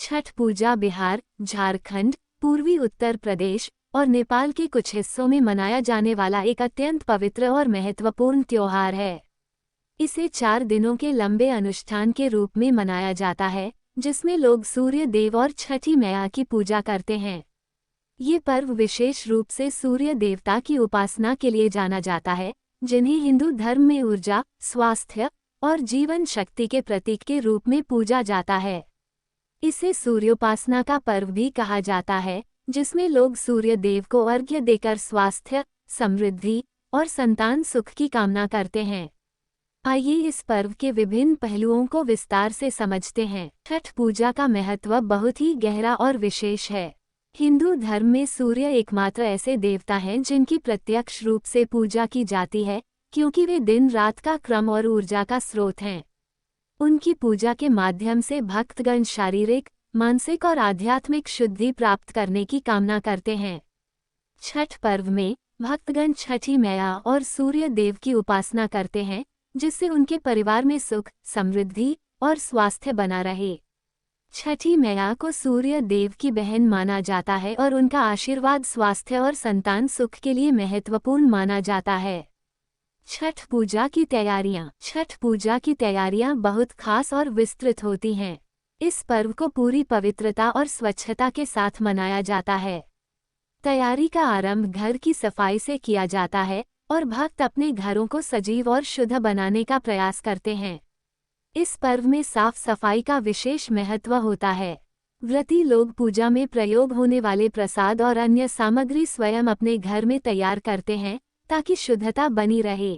छठ पूजा बिहार, झारखंड, पूर्वी उत्तर प्रदेश और नेपाल के कुछ हिस्सों में मनाया जाने वाला एक अत्यंत पवित्र और महत्वपूर्ण त्योहार है। इसे 4 दिनों के लंबे अनुष्ठान के रूप में मनाया जाता है, जिसमें लोग सूर्य देव और छठी मैया की पूजा करते हैं। ये पर्व विशेष रूप से सूर्य देवता की उपासना के लिए जाना जाता है, जिन्हें हिंदू धर्म में ऊर्जा, स्वास्थ्य और जीवन शक्ति के प्रतीक के रूप में पूजा जाता है। इसे सूर्योपासना का पर्व भी कहा जाता है, जिसमें लोग सूर्य देव को अर्घ्य देकर स्वास्थ्य, समृद्धि और संतान सुख की कामना करते हैं। आइए इस पर्व के विभिन्न पहलुओं को विस्तार से समझते हैं। छठ पूजा का महत्व बहुत ही गहरा और विशेष है। हिंदू धर्म में सूर्य एकमात्र ऐसे देवता हैं जिनकी प्रत्यक्ष रूप से पूजा की जाती है, क्योंकि वे दिन रात का क्रम और ऊर्जा का स्रोत हैं। उनकी पूजा के माध्यम से भक्तगण शारीरिक, मानसिक और आध्यात्मिक शुद्धि प्राप्त करने की कामना करते हैं। छठ पर्व में भक्तगण छठी मैया और सूर्य देव की उपासना करते हैं, जिससे उनके परिवार में सुख, समृद्धि और स्वास्थ्य बना रहे। छठी मैया को सूर्य देव की बहन माना जाता है और उनका आशीर्वाद स्वास्थ्य और संतान सुख के लिए महत्वपूर्ण माना जाता है। छठ पूजा की तैयारियां। छठ पूजा की तैयारियां बहुत खास और विस्तृत होती हैं। इस पर्व को पूरी पवित्रता और स्वच्छता के साथ मनाया जाता है। तैयारी का आरंभ घर की सफाई से किया जाता है और भक्त अपने घरों को सजीव और शुद्ध बनाने का प्रयास करते हैं। इस पर्व में साफ सफाई का विशेष महत्व होता है। व्रती लोग पूजा में प्रयोग होने वाले प्रसाद और अन्य सामग्री स्वयं अपने घर में तैयार करते हैं, ताकि शुद्धता बनी रहे।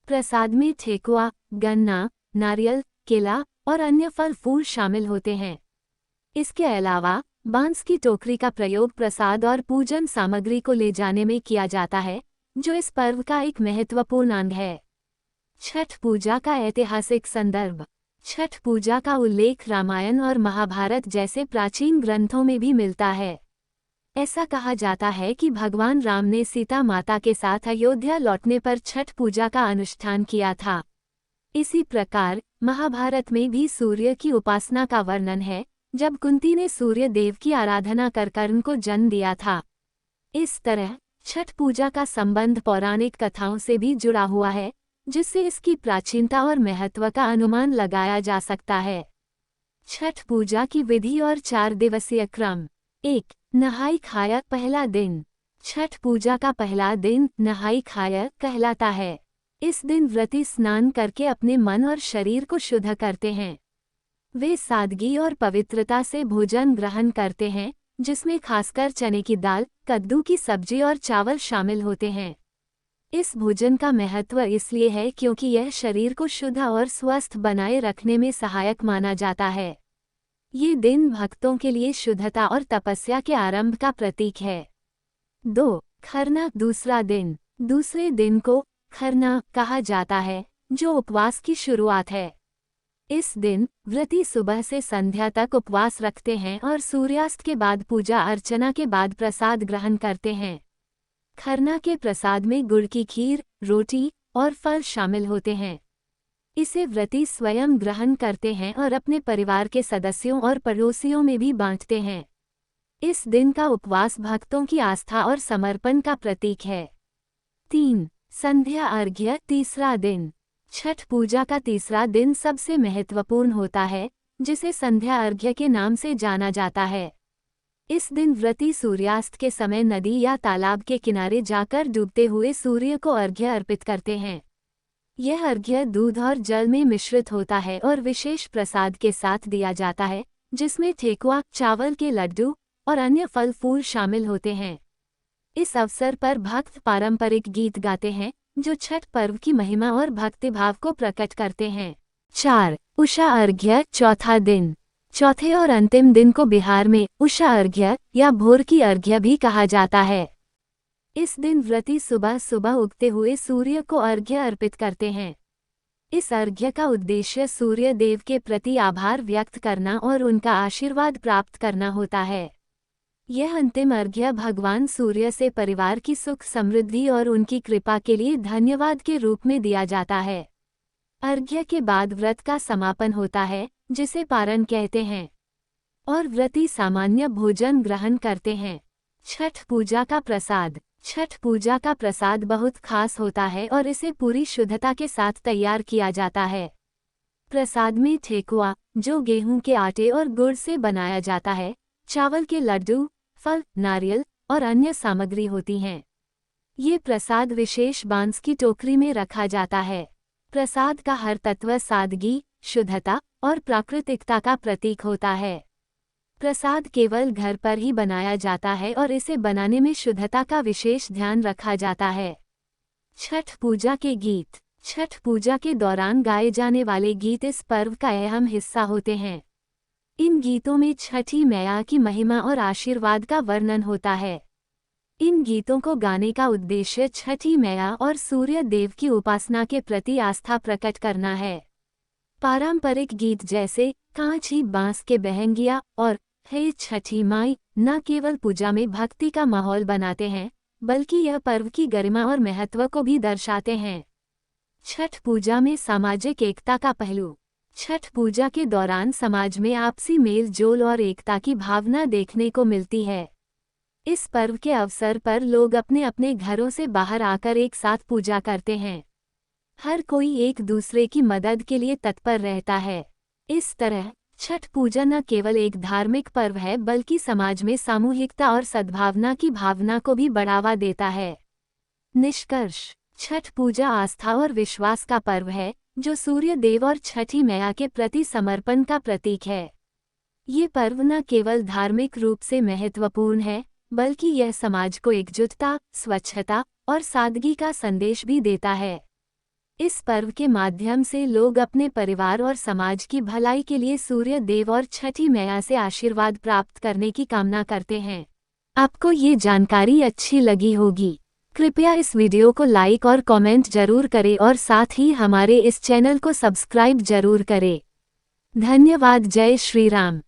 प्रसाद में ठेकुआ, गन्ना, नारियल, केला और अन्य फल फूल शामिल होते हैं। इसके अलावा बांस की टोकरी का प्रयोग प्रसाद और पूजन सामग्री को ले जाने में किया जाता है, जो इस पर्व का एक महत्वपूर्ण अंग है। छठ पूजा का ऐतिहासिक संदर्भ। छठ पूजा का उल्लेख रामायण और महाभारत जैसे प्राचीन ग्रंथों में भी मिलता है। ऐसा कहा जाता है कि भगवान राम ने सीता माता के साथ अयोध्या लौटने पर छठ पूजा का अनुष्ठान किया था। इसी प्रकार महाभारत में भी सूर्य की उपासना का वर्णन है, जब कुंती ने सूर्य देव की आराधना कर कर्ण को जन्म दिया था। इस तरह छठ पूजा का संबंध पौराणिक कथाओं से भी जुड़ा हुआ है, जिससे इसकी प्राचीनता और महत्व का अनुमान लगाया जा सकता है। छठ पूजा की विधि और 4 दिवसीय क्रम। 1. नहाई खाया। पहला दिन। छठ पूजा का पहला दिन नहाई खाया कहलाता है। इस दिन व्रती स्नान करके अपने मन और शरीर को शुद्ध करते हैं। वे सादगी और पवित्रता से भोजन ग्रहण करते हैं, जिसमें खासकर चने की दाल, कद्दू की सब्जी और चावल शामिल होते हैं। इस भोजन का महत्व इसलिए है क्योंकि यह शरीर को शुद्ध और स्वस्थ बनाए रखने में सहायक माना जाता है। ये दिन भक्तों के लिए शुद्धता और तपस्या के आरंभ का प्रतीक है। 2. खरना। दूसरा दिन। दूसरे दिन को खरना कहा जाता है, जो उपवास की शुरुआत है। इस दिन व्रती सुबह से संध्या तक उपवास रखते हैं और सूर्यास्त के बाद पूजा अर्चना के बाद प्रसाद ग्रहण करते हैं। खरना के प्रसाद में गुड़ की खीर, रोटी और फल शामिल होते हैं। इसे व्रती स्वयं ग्रहण करते हैं और अपने परिवार के सदस्यों और पड़ोसियों में भी बांटते हैं। इस दिन का उपवास भक्तों की आस्था और समर्पण का प्रतीक है। 3. संध्या अर्घ्य। तीसरा दिन। छठ पूजा का तीसरा दिन सबसे महत्वपूर्ण होता है, जिसे संध्या अर्घ्य के नाम से जाना जाता है। इस दिन व्रती सूर्यास्त के समय नदी या तालाब के किनारे जाकर डूबते हुए सूर्य को अर्घ्य अर्पित करते हैं। यह अर्घ्य दूध और जल में मिश्रित होता है और विशेष प्रसाद के साथ दिया जाता है, जिसमें ठेकुआ, चावल के लड्डू और अन्य फल फूल शामिल होते हैं। इस अवसर पर भक्त पारंपरिक गीत गाते हैं, जो छठ पर्व की महिमा और भक्तिभाव को प्रकट करते हैं। 4. उषा अर्घ्य। चौथा दिन। चौथे और अंतिम दिन को बिहार में उषा अर्घ्य या भोर की अर्घ्य भी कहा जाता है। इस दिन व्रती सुबह सुबह उगते हुए सूर्य को अर्घ्य अर्पित करते हैं। इस अर्घ्य का उद्देश्य सूर्य देव के प्रति आभार व्यक्त करना और उनका आशीर्वाद प्राप्त करना होता है। यह अंतिम अर्घ्य भगवान सूर्य से परिवार की सुख समृद्धि और उनकी कृपा के लिए धन्यवाद के रूप में दिया जाता है। अर्घ्य के बाद व्रत का समापन होता है, जिसे पारण कहते हैं। और व्रती सामान्य भोजन ग्रहण करते हैं। छठ पूजा का प्रसाद। छठ पूजा का प्रसाद बहुत खास होता है और इसे पूरी शुद्धता के साथ तैयार किया जाता है। प्रसाद में ठेकुआ, जो गेहूं के आटे और गुड़ से बनाया जाता है, चावल के लड्डू, फल, नारियल और अन्य सामग्री होती हैं। ये प्रसाद विशेष बांस की टोकरी में रखा जाता है। प्रसाद का हर तत्व सादगी, शुद्धता और प्राकृतिकता का प्रतीक होता है। प्रसाद केवल घर पर ही बनाया जाता है और इसे बनाने में शुद्धता का विशेष ध्यान रखा जाता है। छठ पूजा के गीत। छठ पूजा के दौरान गाए जाने वाले गीत इस पर्व का अहम हिस्सा होते हैं। इन गीतों में छठी मैया की महिमा और आशीर्वाद का वर्णन होता है। इन गीतों को गाने का उद्देश्य छठी मैया और सूर्य देव की उपासना के प्रति आस्था प्रकट करना है। पारंपरिक गीत जैसे कांची बांस के बहंगिया और हे छठी माई न केवल पूजा में भक्ति का माहौल बनाते हैं, बल्कि यह पर्व की गरिमा और महत्व को भी दर्शाते हैं। छठ पूजा में सामाजिक एकता का पहलू। छठ पूजा के दौरान समाज में आपसी मेल जोल और एकता की भावना देखने को मिलती है। इस पर्व के अवसर पर लोग अपने अपने घरों से बाहर आकर एक साथ पूजा करते हैं। हर कोई एक दूसरे की मदद के लिए तत्पर रहता है। इस तरह छठ पूजा न केवल एक धार्मिक पर्व है, बल्कि समाज में सामूहिकता और सद्भावना की भावना को भी बढ़ावा देता है। निष्कर्ष। छठ पूजा आस्था और विश्वास का पर्व है, जो सूर्य देव और छठी मैया के प्रति समर्पण का प्रतीक है। ये पर्व न केवल धार्मिक रूप से महत्वपूर्ण है, बल्कि यह समाज को एकजुटता, स्वच्छता और सादगी का संदेश भी देता है। इस पर्व के माध्यम से लोग अपने परिवार और समाज की भलाई के लिए सूर्य देव और छठी मैया से आशीर्वाद प्राप्त करने की कामना करते हैं। आपको ये जानकारी अच्छी लगी होगी। कृपया इस वीडियो को लाइक और कमेंट जरूर करें और साथ ही हमारे इस चैनल को सब्सक्राइब जरूर करें। धन्यवाद। जय श्री राम।